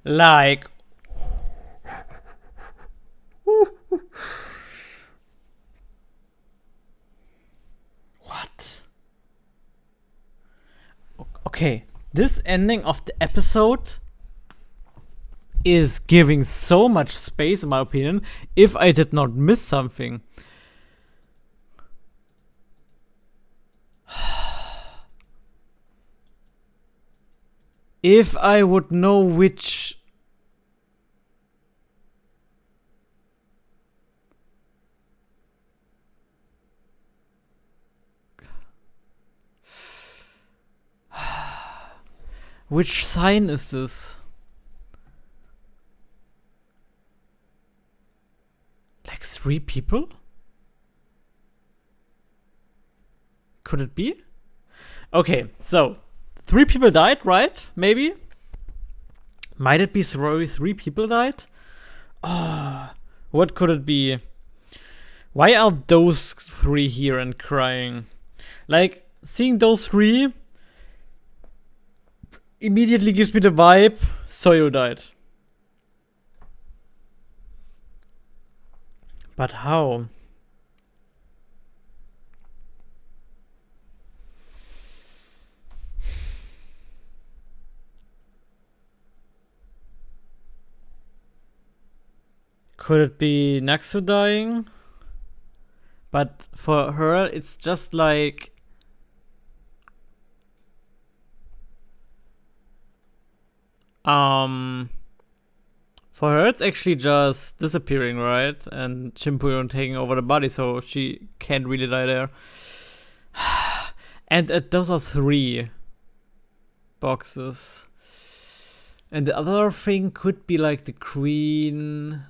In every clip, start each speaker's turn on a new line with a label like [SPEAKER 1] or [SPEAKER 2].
[SPEAKER 1] Like, what? Okay, this ending of the episode is giving so much space, in my opinion, if I did not miss something. If I would know which... Which sign is this? Like 3 people? Could it be? Okay, so 3 people died, right? Maybe? Might it be 3 people died? Oh, what could it be? Why are those 3 here and crying? Like, seeing those 3 immediately gives me the vibe Soyo died. But how? Could it be Naxu dying? But for her, it's just like... For her, it's actually just disappearing, right? And Chimpuyon taking over the body, so she can't really die there. And those are 3 boxes. And the other thing could be like the queen,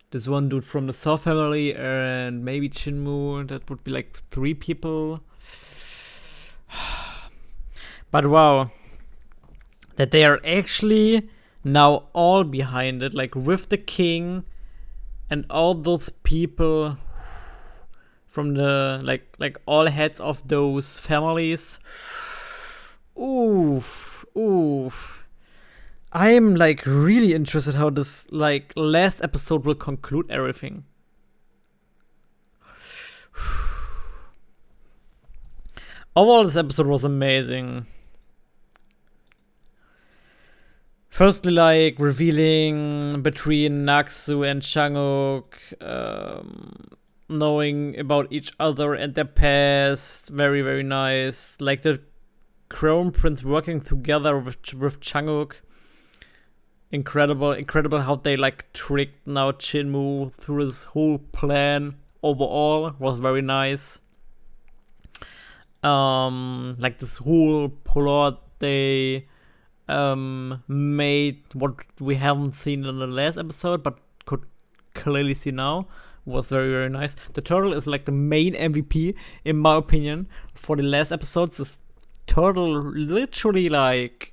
[SPEAKER 1] this one dude from the South family, and maybe Chinmu. That would be like 3 people. But wow, that they are actually now all behind it, like with the king and all those people from the like all heads of those families. Oof. I'm like really interested how this like last episode will conclude everything. Overall, this episode was amazing. Firstly, like revealing between Naxu and Changuk, knowing about each other and their past, very, very nice. Like the Crown Prince working together with Changuk. Incredible how they like tricked now Chinmu through this whole plan. Overall, was very nice. Like this whole plot they made, what we haven't seen in the last episode but could clearly see now, was very, very nice. The turtle is like the main MVP in my opinion for the last episodes. This turtle literally like...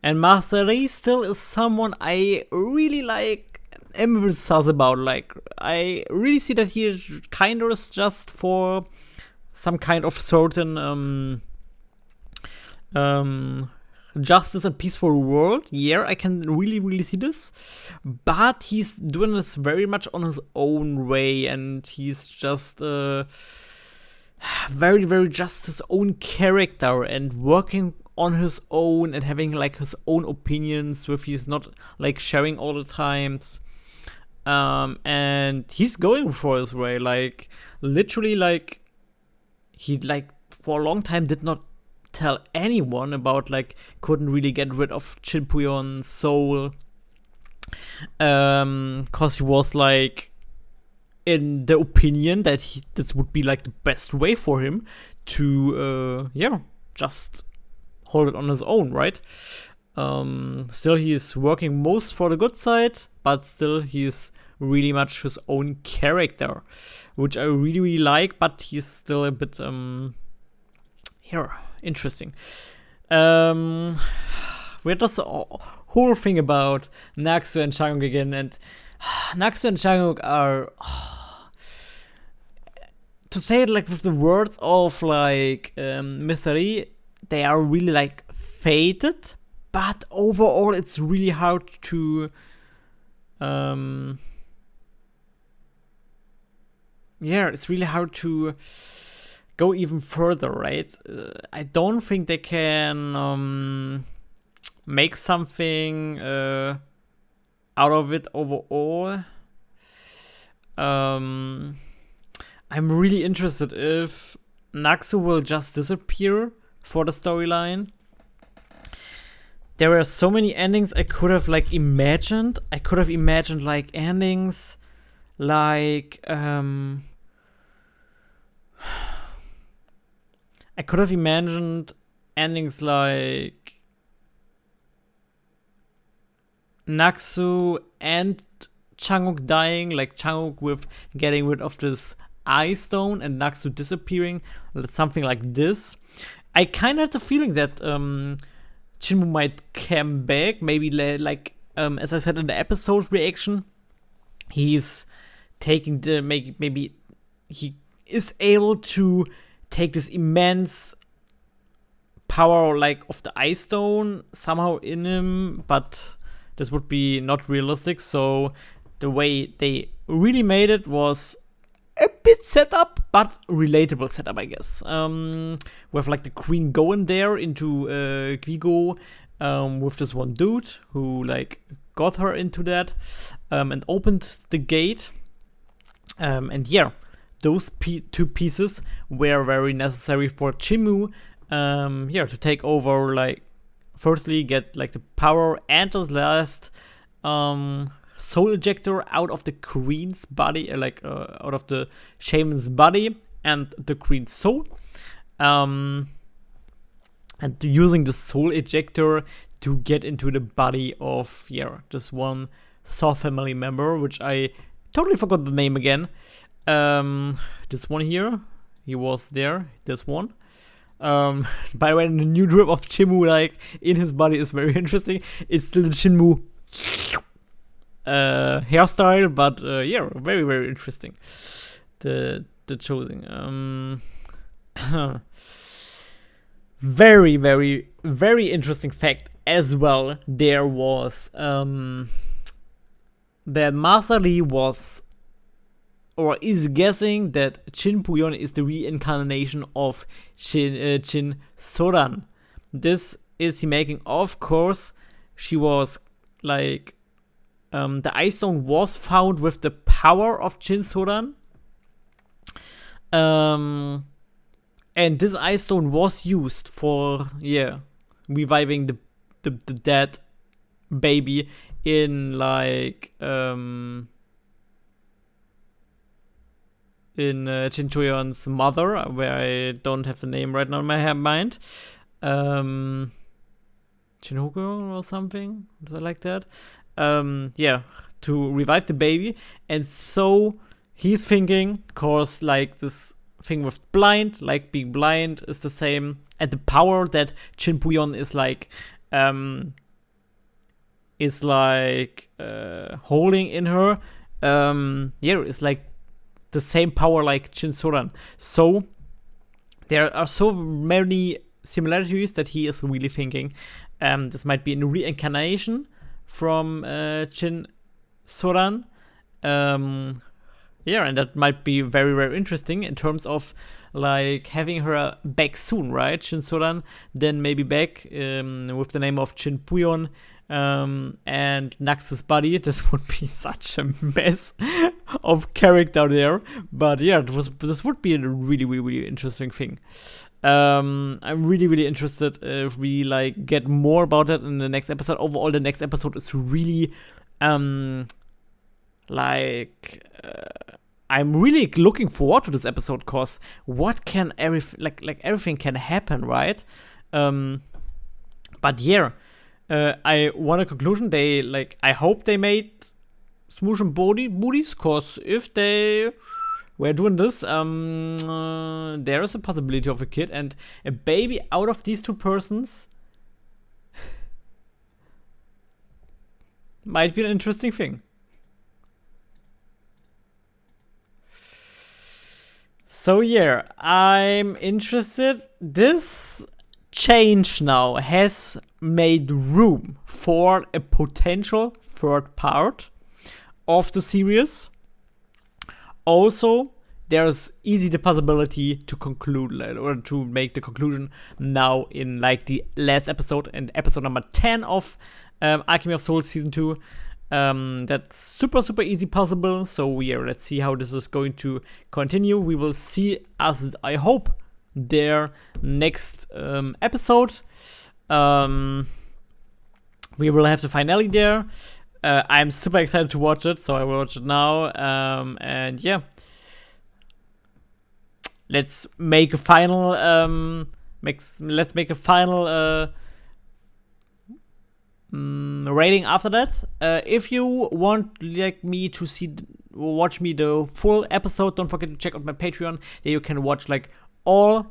[SPEAKER 1] And Master Lee still is someone I really like, am a bit sus about. Like, I really see that he is kind of just for some kind of certain justice and peaceful world. Yeah, I can really see this. But he's doing this very much on his own way, and he's just very, very just his own character and working on his own and having like his own opinions with he's not like sharing all the times. And he's going for his way, like literally, like he like for a long time did not tell anyone about, like couldn't really get rid of Chinpuyon's soul, cause he was like in the opinion that this would be like the best way for him to just hold it on his own, right? Still he's working most for the good side, but still he's really much his own character, which I really like, but he's still a bit interesting. We had this whole thing about Naxu and Changuk again, and Naxu and Changuk are, to say it like with the words of like Mr. Lee, they are really like fated but overall it's really hard to it's really hard to go even further, right? I don't think they can make something out of it overall. I'm really interested if Naksu will just disappear for the storyline. There are so many endings I could have like imagined. I could have imagined like endings like I could have imagined endings like Naksu and Changwook dying, like Changwook with getting rid of this eye stone and Naksu disappearing, something like this. I kind of had the feeling that Chinwoo might come back, maybe like as I said in the episode reaction, he's taking the maybe he is able to take this immense power like of the eye stone somehow in him, but this would be not realistic. So the way they really made it was a bit set up, but relatable setup, I guess. With like the queen going there into Guigo with this one dude who like got her into that and opened the gate. And yeah, those two pieces were very necessary for Chinwoo to take over, like firstly get like the power and the last soul ejector out of the queen's body, out of the shaman's body and the queen's soul, and using the soul ejector to get into the body of just one Saw family member, which I totally forgot the name again. This one here, he was there. This one. By the way, the new drip of Chinwoo like in his body is very interesting. It's still the Chinwoo hairstyle, but very very interesting. The choosing. Very very very interesting fact as well. There was that Master Lee was or is guessing that Chin Puyon is the reincarnation of Chin Soran. This is he making, of course. She was like the Ice Stone was found with the power of Chin Soran. And this Ice Stone was used for reviving the dead baby in like in Chin Choyon's mother, where I don't have the name right now in my mind. Chin Hoko or something, like that. To revive the baby. And so he's thinking, cause like this thing with blind, like being blind is the same, and the power that Chin Puyon is holding in her, is like the same power like Chin Soran. So there are so many similarities that he is really thinking this might be a reincarnation from Chin Soran. And that might be very very interesting in terms of like having her back soon, right? Chin Soran then maybe back with the name of Chin Puyon. And Nax's body. This would be such a mess of character there, but this would be a really really, really interesting thing. I'm really really interested if we like get more about that in the next episode. Overall, the next episode is really I'm really looking forward to this episode, cause what can everything can happen, right? But I want a conclusion. I hope they made Smoosh and booties, cause if they were doing this, there is a possibility of a kid and a baby out of these two persons might be an interesting thing. So I'm interested. This change now has made room for a potential third part of the series. Also, there's easy the possibility to conclude or to make the conclusion now in like the last episode and episode number 10 of Alchemy of Souls season 2. That's super easy possible. So yeah, let's see how this is going to continue. We will see as I hope their next episode. We will have the finale there. I'm super excited to watch it, so I will watch it now. And yeah, let's make a final rating after that. If you want like me to watch me the full episode, don't forget to check out my Patreon. There you can watch like all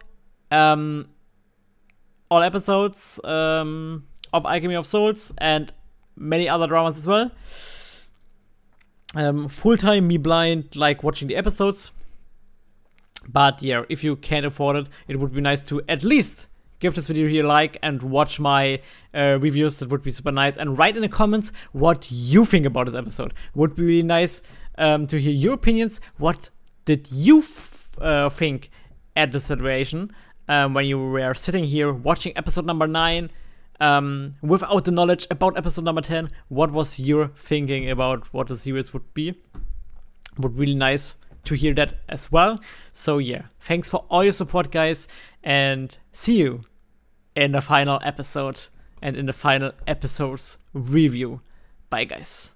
[SPEAKER 1] episodes of Alchemy of Souls and many other dramas as well. Full time me blind like watching the episodes. But yeah, if you can't afford it, it would be nice to at least give this video here a like and watch my reviews. That would be super nice. And write in the comments what you think about this episode. Would be really nice to hear your opinions. What did you think at the situation when you were sitting here watching episode number 9 without the knowledge about episode number 10? What was your thinking about what the series would be? Would be really nice to hear that as well. So yeah, thanks for all your support, guys, and see you in the final episode and in the final episode's review. Bye, guys.